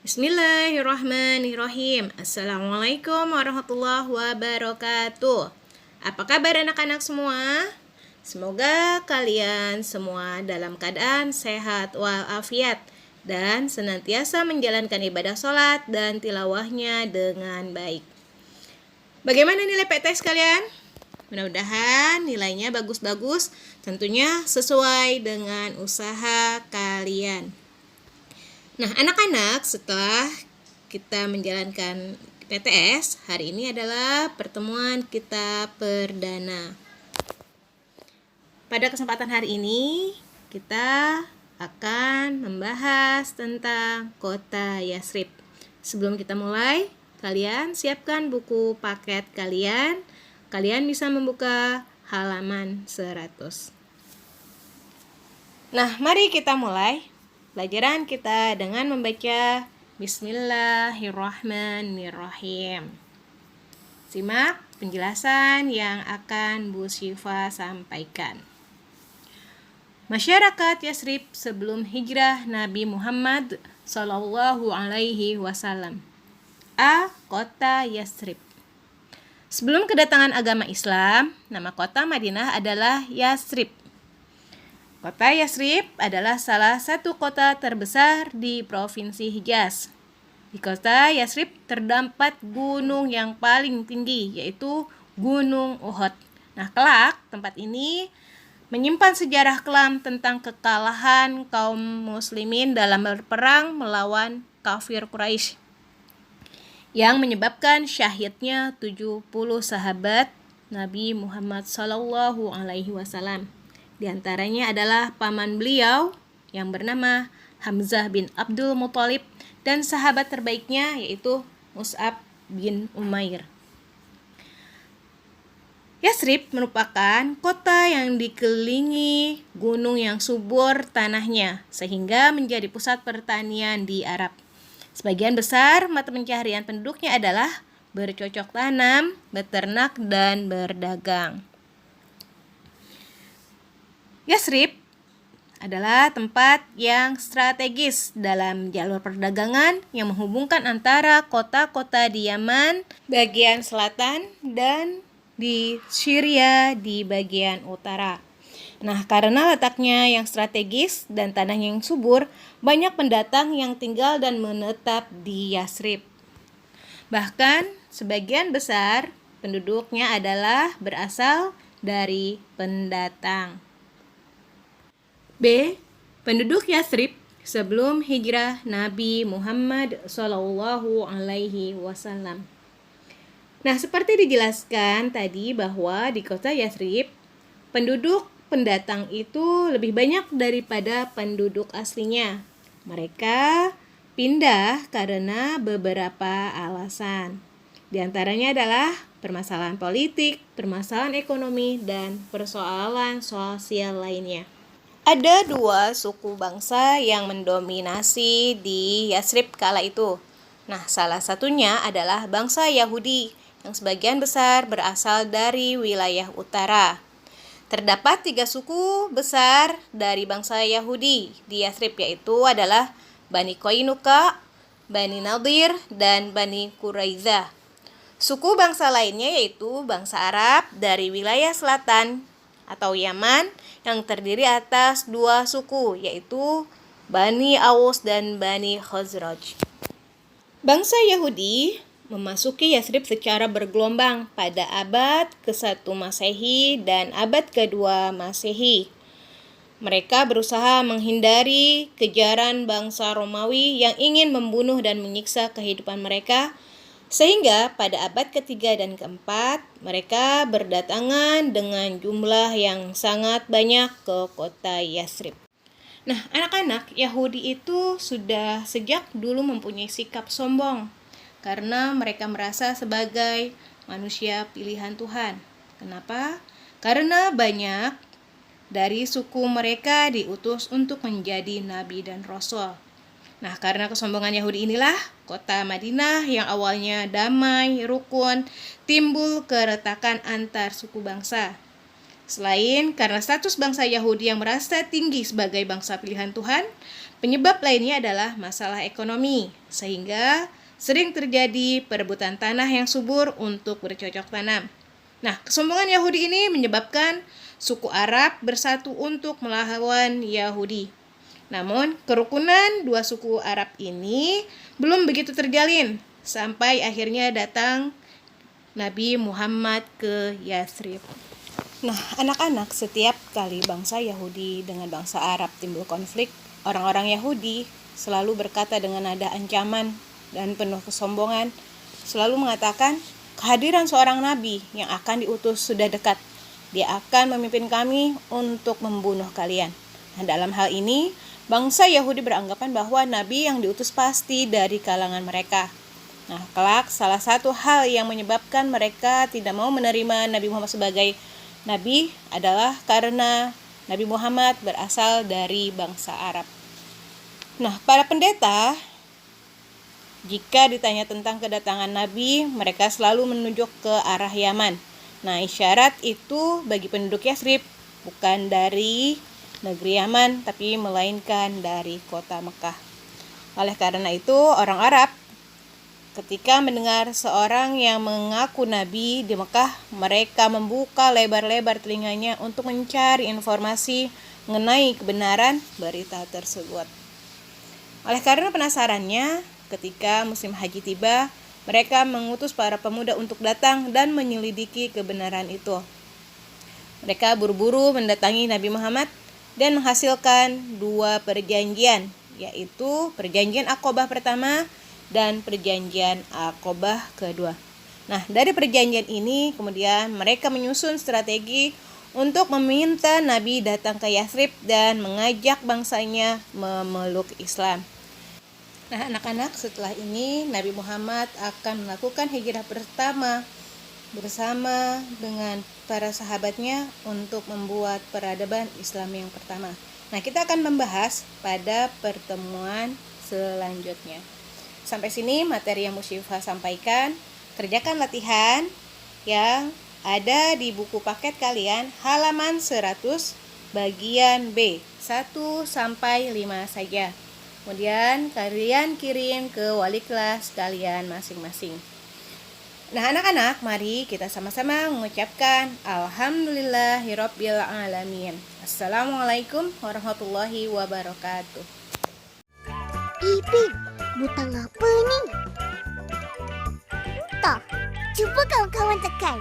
Bismillahirrahmanirrahim. Assalamualaikum warahmatullahi wabarakatuh. Apa kabar anak-anak semua? Semoga kalian semua dalam keadaan sehat walafiat dan senantiasa menjalankan ibadah sholat dan tilawahnya dengan baik. Bagaimana nilai PTS kalian? Mudah-mudahan nilainya bagus-bagus, tentunya sesuai dengan usaha kalian. Nah, anak-anak, setelah kita menjalankan PTS, hari ini adalah pertemuan kita perdana. Pada kesempatan hari ini, kita akan membahas tentang kota Yathrib. Sebelum kita mulai, kalian siapkan buku paket kalian. Kalian bisa membuka halaman 100. Nah, mari kita mulai pelajaran kita dengan membaca Bismillahirrahmanirrahim. Simak penjelasan yang akan Bu Syifa sampaikan. Masyarakat Yathrib sebelum hijrah Nabi Muhammad Sallallahu Alaihi Wasallam. Kota Yathrib. Sebelum kedatangan agama Islam, nama kota Madinah adalah Yathrib. Kota Yathrib adalah salah satu kota terbesar di Provinsi Hijaz. Di kota Yathrib terdapat gunung yang paling tinggi, yaitu Gunung Uhud. Nah, kelak tempat ini menyimpan sejarah kelam tentang kekalahan kaum muslimin dalam berperang melawan kafir Quraisy yang menyebabkan syahidnya 70 sahabat Nabi Muhammad Sallallahu Alaihi Wasallam. Di antaranya adalah paman beliau yang bernama Hamzah bin Abdul Muthalib dan sahabat terbaiknya yaitu Mus'ab bin Umair. Yathrib merupakan kota yang dikelilingi gunung yang subur tanahnya sehingga menjadi pusat pertanian di Arab. Sebagian besar mata pencaharian penduduknya adalah bercocok tanam, beternak, dan berdagang. Yathrib adalah tempat yang strategis dalam jalur perdagangan yang menghubungkan antara kota-kota di Yaman bagian selatan dan di Syria di bagian utara. Nah, karena letaknya yang strategis dan tanahnya yang subur, banyak pendatang yang tinggal dan menetap di Yathrib. Bahkan sebagian besar penduduknya adalah berasal dari pendatang. B. Penduduk Yathrib sebelum hijrah Nabi Muhammad Sallallahu Alaihi Wasallam. Nah, seperti dijelaskan tadi bahwa di kota Yathrib, penduduk pendatang itu lebih banyak daripada penduduk aslinya. Mereka pindah karena beberapa alasan. Di antaranya adalah permasalahan politik, permasalahan ekonomi, dan persoalan sosial lainnya. Ada dua suku bangsa yang mendominasi di Yathrib kala itu. Nah, salah satunya adalah bangsa Yahudi yang sebagian besar berasal dari wilayah utara. Terdapat 3 suku besar dari bangsa Yahudi di Yathrib, yaitu adalah Bani Qainuqa, Bani Nadir, dan Bani Quraidah. Suku bangsa lainnya yaitu bangsa Arab dari wilayah selatan atau Yaman yang terdiri atas 2 suku, yaitu Bani Aus dan Bani Khazraj. Bangsa Yahudi memasuki Yathrib secara bergelombang pada abad ke-1 Masehi dan abad ke-2 Masehi. Mereka berusaha menghindari kejaran bangsa Romawi yang ingin membunuh dan menyiksa kehidupan mereka, sehingga pada abad ke-3 dan ke-4 mereka berdatangan dengan jumlah yang sangat banyak ke kota Yathrib. Nah, anak-anak Yahudi itu sudah sejak dulu mempunyai sikap sombong karena mereka merasa sebagai manusia pilihan Tuhan. Kenapa? Karena banyak dari suku mereka diutus untuk menjadi nabi dan rasul. Nah, karena kesombongan Yahudi inilah kota Madinah yang awalnya damai, rukun, timbul keretakan antar suku bangsa. Selain karena status bangsa Yahudi yang merasa tinggi sebagai bangsa pilihan Tuhan, penyebab lainnya adalah masalah ekonomi, sehingga sering terjadi perebutan tanah yang subur untuk bercocok tanam. Nah, kesombongan Yahudi ini menyebabkan suku Arab bersatu untuk melawan Yahudi. Namun, kerukunan dua suku Arab ini belum begitu terjalin sampai akhirnya datang Nabi Muhammad ke Yathrib. Nah, anak-anak, setiap kali bangsa Yahudi dengan bangsa Arab timbul konflik, orang-orang Yahudi selalu berkata dengan nada ancaman dan penuh kesombongan, selalu mengatakan, kehadiran seorang nabi yang akan diutus sudah dekat. Dia akan memimpin kami untuk membunuh kalian. Nah, dalam hal ini, bangsa Yahudi beranggapan bahwa nabi yang diutus pasti dari kalangan mereka. Nah, kelak salah satu hal yang menyebabkan mereka tidak mau menerima Nabi Muhammad sebagai nabi adalah karena Nabi Muhammad berasal dari bangsa Arab. Nah, para pendeta, jika ditanya tentang kedatangan Nabi, mereka selalu menunjuk ke arah Yaman. Nah, isyarat itu bagi penduduk Yathrib bukan dari negeri Yaman, tapi melainkan dari kota Mekah. Oleh karena itu, orang Arab ketika mendengar seorang yang mengaku nabi di Mekah, mereka membuka lebar-lebar telinganya untuk mencari informasi mengenai kebenaran berita tersebut. Oleh karena penasarannya, ketika musim haji tiba, mereka mengutus para pemuda untuk datang dan menyelidiki kebenaran itu. Mereka buru-buru mendatangi Nabi Muhammad dan menghasilkan dua perjanjian, yaitu perjanjian Aqobah pertama dan perjanjian Aqobah kedua. Nah, dari perjanjian ini kemudian mereka menyusun strategi untuk meminta Nabi datang ke Yathrib dan mengajak bangsanya memeluk Islam. Nah, anak-anak, setelah ini Nabi Muhammad akan melakukan hijrah pertama bersama dengan para sahabatnya untuk membuat peradaban Islam yang pertama. Nah, kita akan membahas pada pertemuan selanjutnya. Sampai sini materi yang Musyifah sampaikan. Kerjakan latihan yang ada di buku paket kalian halaman 100 bagian B 1 sampai 5 saja. Kemudian kalian kirim ke wali kelas kalian masing-masing. Nah, anak-anak, mari kita sama-sama mengucapkan Alhamdulillahirabbil alamin. Assalamualaikum warahmatullahi wabarakatuh. Ipin, butang apa ni? Entah. Cuba kawan-kawan tekan.